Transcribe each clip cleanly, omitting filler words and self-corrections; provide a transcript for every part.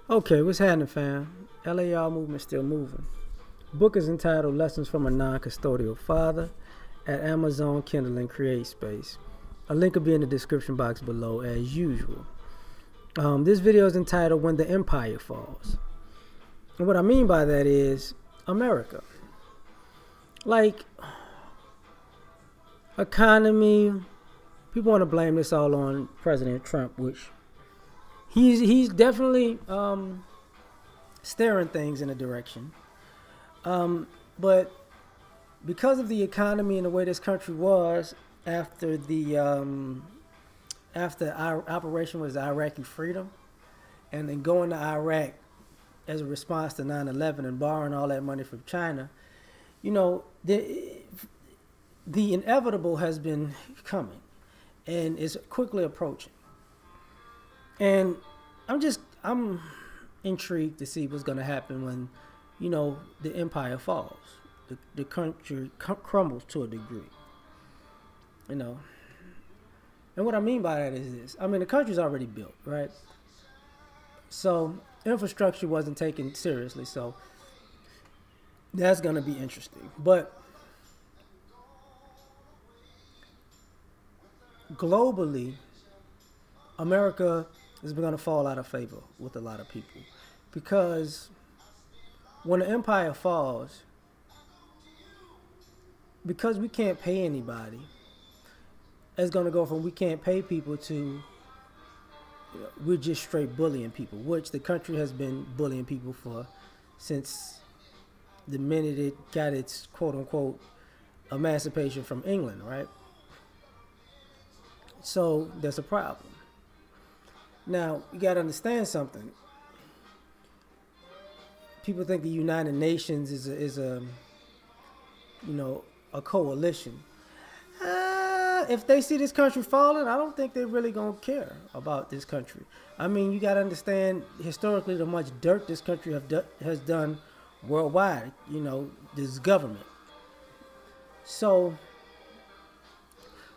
Okay, what's happening, fam? L.A.R movement still moving. Book is entitled Lessons from a Non-Custodial Father at Amazon Kindle and Create Space. A link will be in the description box below as usual. This video is entitled When the Empire Falls. And what I mean by that is America. Like, economy, people want to blame this all on President Trump, which he's definitely steering things in a direction. But because of the economy and the way this country was after after our operation was Iraqi freedom, and then going to Iraq as a response to 9/11 and borrowing all that money from China, you know, the inevitable has been coming and is quickly approaching. And I'm intrigued to see what's going to happen when, the empire falls. The country crumbles to a degree. You know. And what I mean by that is this. I mean, the country's already built, right? So infrastructure wasn't taken seriously. So that's going to be interesting. But globally, America is going to fall out of favor with a lot of people, because when the empire falls, because we can't pay anybody, it's going to go from we can't pay people to we're just straight bullying people, which the country has been bullying people for since the minute it got its quote unquote emancipation from England, right? So that's a problem. Now, you got to understand something. People think the United Nations is a coalition. If they see this country falling, I don't think they're really going to care about this country. I mean, you got to understand historically the much dirt this country has done worldwide, this government. So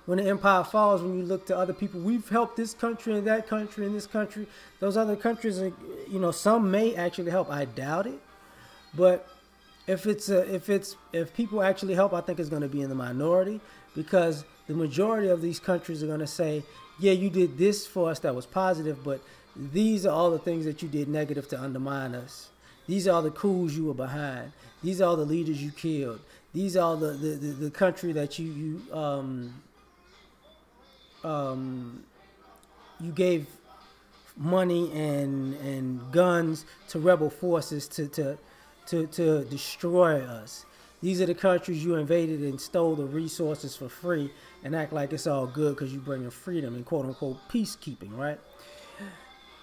when the empire falls, when you look to other people, we've helped this country and that country and this country. Those other countries, some may actually help. I doubt it, but if people actually help, I think it's going to be in the minority, because the majority of these countries are going to say, yeah, you did this for us that was positive, but these are all the things that you did negative to undermine us. These are all the coups you were behind. These are all the leaders you killed. These are all the country that you gave money and guns to rebel forces to destroy us. These are the countries you invaded and stole the resources for free and act like it's all good because you bring in freedom and quote unquote peacekeeping, right?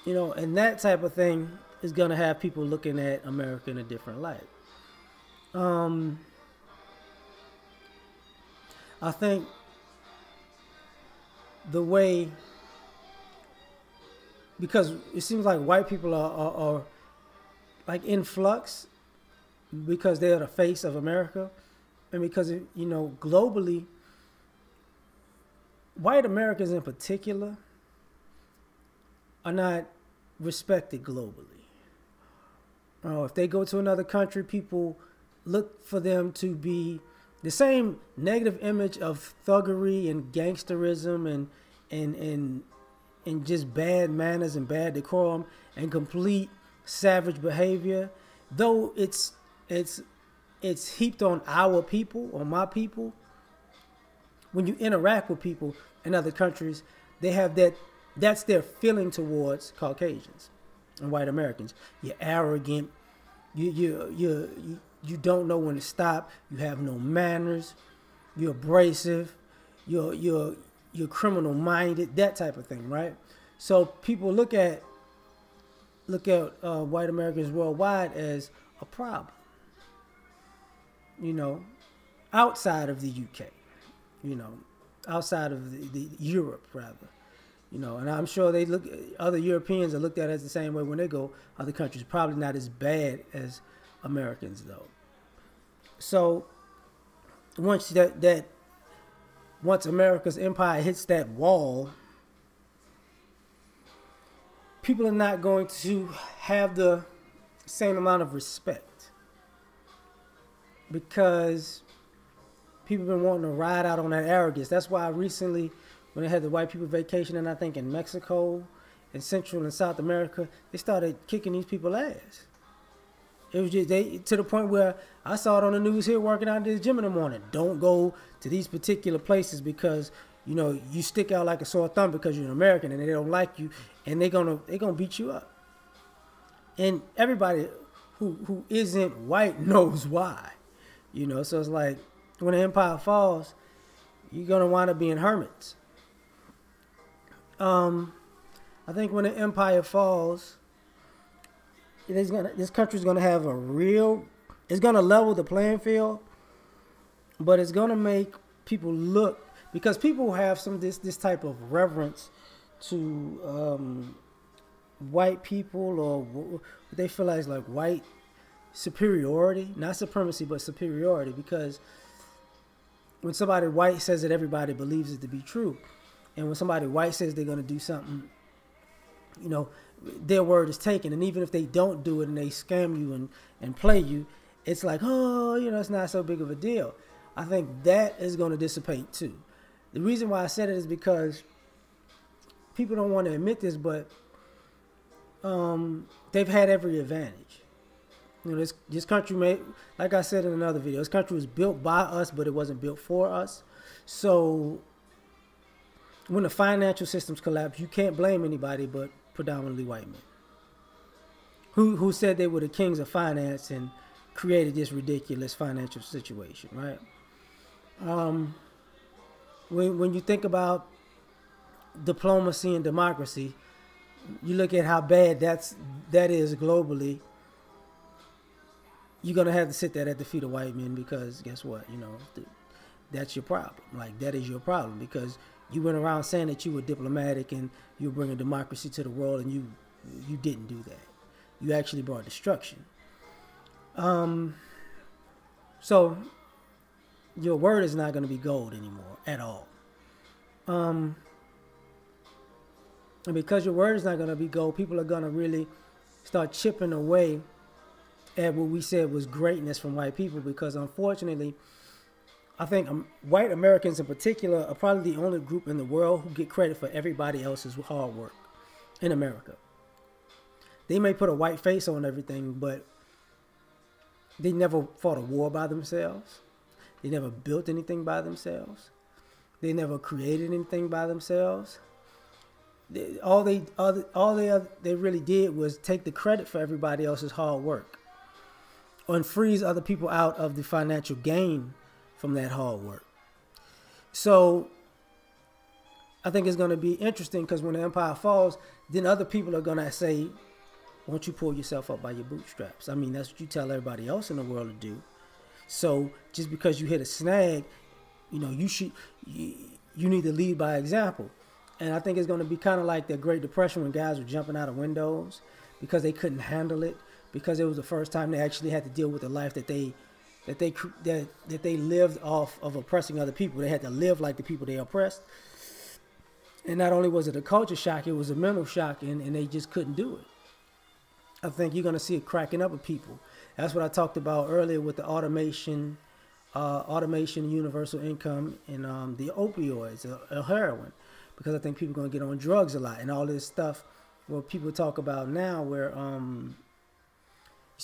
And that type of thing is going to have people looking at America in a different light. I think the way, because it seems like white people are like in flux because they're the face of America, and because globally, white Americans in particular are not respected globally. If they go to another country, people look for them to be the same negative image of thuggery and gangsterism and just bad manners and bad decorum and complete savage behavior. Though it's heaped on our people, on my people. When you interact with people in other countries, they have that's their feeling towards Caucasians and white Americans. You're arrogant. You don't know when to stop. You have no manners. You're abrasive. You're criminal minded. That type of thing, right? So people look at white Americans worldwide as a problem. Outside of the UK, outside of the Europe rather, and I'm sure other Europeans are looked at as the same way when they go other countries. Probably not as bad as Americans though. So once once America's empire hits that wall, people are not going to have the same amount of respect, because people been wanting to ride out on that arrogance. That's why recently, when they had the white people vacation, and I think in Mexico, in Central and South America, they started kicking these people ass. It was just they to the point where I saw it on the news here working out at this gym in the morning. Don't go to these particular places because you stick out like a sore thumb because you're an American and they don't like you, and they're gonna beat you up. And everybody who isn't white knows why. So it's like when the empire falls, you're gonna wind up being hermits. I think when the empire falls, this country's gonna have it's gonna level the playing field, but it's gonna make people look, because people have this type of reverence to white people, or what they feel like white superiority, not supremacy, but superiority, because when somebody white says it, everybody believes it to be true. And when somebody white says they're going to do something, their word is taken. And even if they don't do it and they scam you and play you, it's like, it's not so big of a deal. I think that is going to dissipate too. The reason why I said it is because people don't want to admit this, but they've had every advantage. This country like I said in another video, this country was built by us, but it wasn't built for us. So when the financial systems collapse, you can't blame anybody but predominantly white men who said they were the kings of finance and created this ridiculous financial situation, right? When you think about diplomacy and democracy, you look at how bad that is globally. You're gonna have to sit there at the feet of white men, because guess what? That's your problem. Like, that is your problem, because you went around saying that you were diplomatic and you were bringing democracy to the world, and you didn't do that. You actually brought destruction. So your word is not going to be gold anymore at all. And because your word is not going to be gold, people are going to really start chipping away at what we said was greatness from white people, because unfortunately, I think white Americans in particular are probably the only group in the world who get credit for everybody else's hard work in America. They may put a white face on everything, but they never fought a war by themselves. They never built anything by themselves. They never created anything by themselves. All they really did was take the credit for everybody else's hard work and freeze other people out of the financial gain from that hard work. So I think it's going to be interesting, because when the empire falls, then other people are going to say, won't you pull yourself up by your bootstraps? I mean, that's what you tell everybody else in the world to do. So just because you hit a snag, you need to lead by example. And I think it's going to be kind of like the Great Depression, when guys were jumping out of windows because they couldn't handle it, because it was the first time they actually had to deal with the life that they lived off of oppressing other people. They had to live like the people they oppressed. And not only was it a culture shock, it was a mental shock, and they just couldn't do it. I think you're going to see it cracking up with people. That's what I talked about earlier with the automation, universal income, and the opioids, heroin, because I think people are going to get on drugs a lot, and all this stuff what people talk about now, where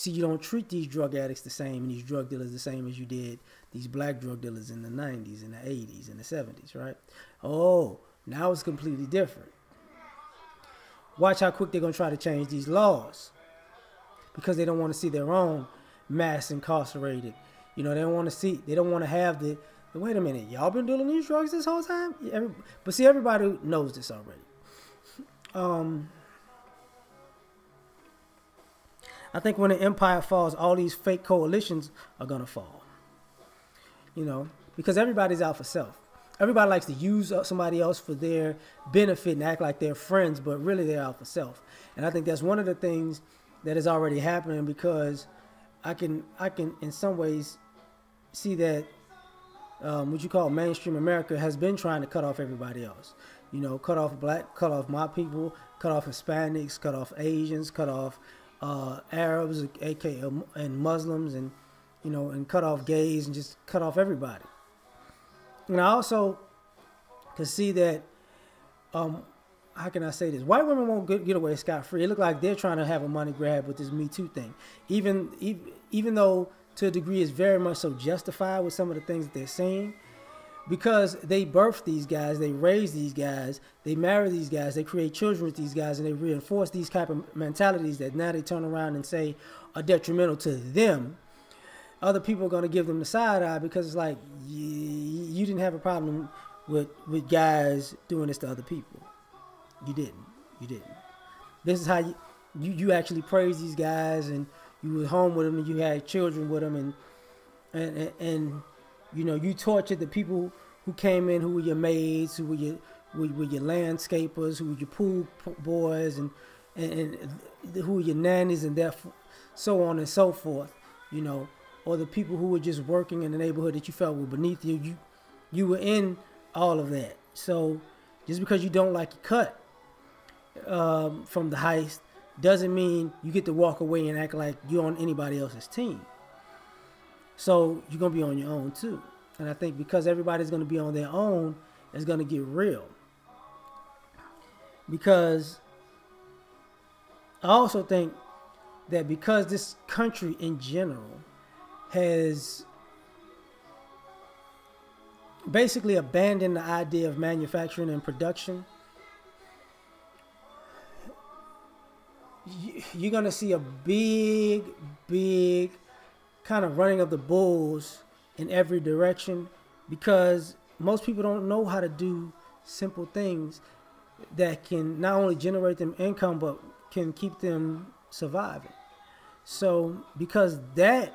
you don't treat these drug addicts the same and these drug dealers the same as you did these black drug dealers in the 90s and the 80s and the 70s, right? Oh, now it's completely different. Watch how quick they're going to try to change these laws, because they don't want to see their own mass incarcerated. They don't want to have the wait a minute, y'all been dealing these drugs this whole time? But see, everybody knows this already. I think when the empire falls, all these fake coalitions are going to fall. Because everybody's out for self. Everybody likes to use somebody else for their benefit and act like they're friends, but really they're out for self. And I think that's one of the things that is already happening, because I can in some ways see that what you call mainstream America has been trying to cut off everybody else. Cut off black, cut off my people, cut off Hispanics, cut off Asians, cut off Arabs, aka and Muslims, and and cut off gays and just cut off everybody. And I also can see that, how can I say this? White women won't get away scot free. It looks like they're trying to have a money grab with this Me Too thing, even though to a degree it's very much so justified with some of the things that they're saying, because they birth these guys, they raise these guys, they marry these guys, they create children with these guys, and they reinforce these type of mentalities that now they turn around and say are detrimental to them. Other people are going to give them the side eye because it's like, you didn't have a problem with guys doing this to other people. You didn't. This is how you actually praise these guys, and you were home with them, and you had children with them, and you tortured the people who came in, who were your maids, who were your landscapers, who were your pool boys, and who were your nannies, and therefore so on and so forth. Or the people who were just working in the neighborhood that you felt were beneath you. You were in all of that. So just because you don't like your cut from the heist doesn't mean you get to walk away and act like you're on anybody else's team. So you're going to be on your own too. And I think because everybody's going to be on their own, it's going to get real. Because I also think that because this country in general has basically abandoned the idea of manufacturing and production, you're going to see a big kind of running of the bulls in every direction, because most people don't know how to do simple things that can not only generate them income but can keep them surviving. So because that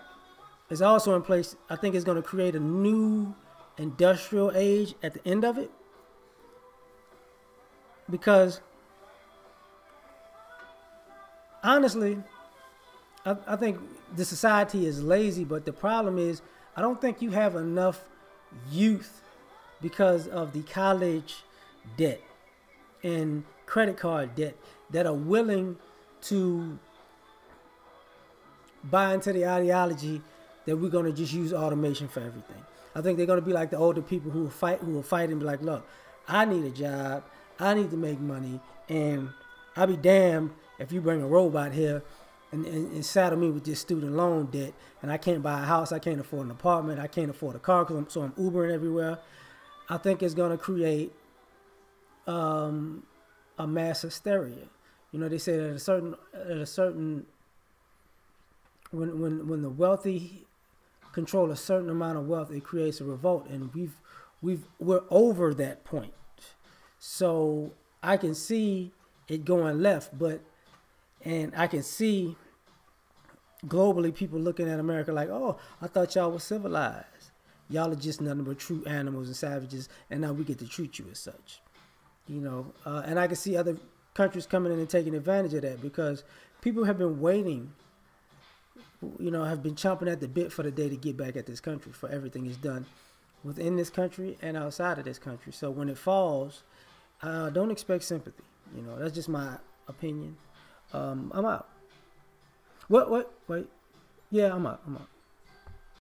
is also in place, I think it's going to create a new industrial age at the end of it, because honestly, I think the society is lazy, but the problem is I don't think you have enough youth because of the college debt and credit card debt that are willing to buy into the ideology that we're going to just use automation for everything. I think they're going to be like the older people who will fight and be like, look, I need a job, I need to make money, and I'll be damned if you bring a robot here and saddle me with this student loan debt, and I can't buy a house, I can't afford an apartment, I can't afford a car, so I'm Ubering everywhere. I think it's going to create a mass hysteria. They say that at a certain when the wealthy control a certain amount of wealth, it creates a revolt, and we're over that point. So I can see it going left, and I can see globally people looking at America like, oh, I thought y'all were civilized. Y'all are just nothing but true animals and savages, and now we get to treat you as such. And I can see other countries coming in and taking advantage of that, because people have been waiting, have been chomping at the bit for the day to get back at this country, for everything is done within this country and outside of this country. So when it falls, don't expect sympathy. That's just my opinion. I'm out. What? Wait. Yeah, I'm out.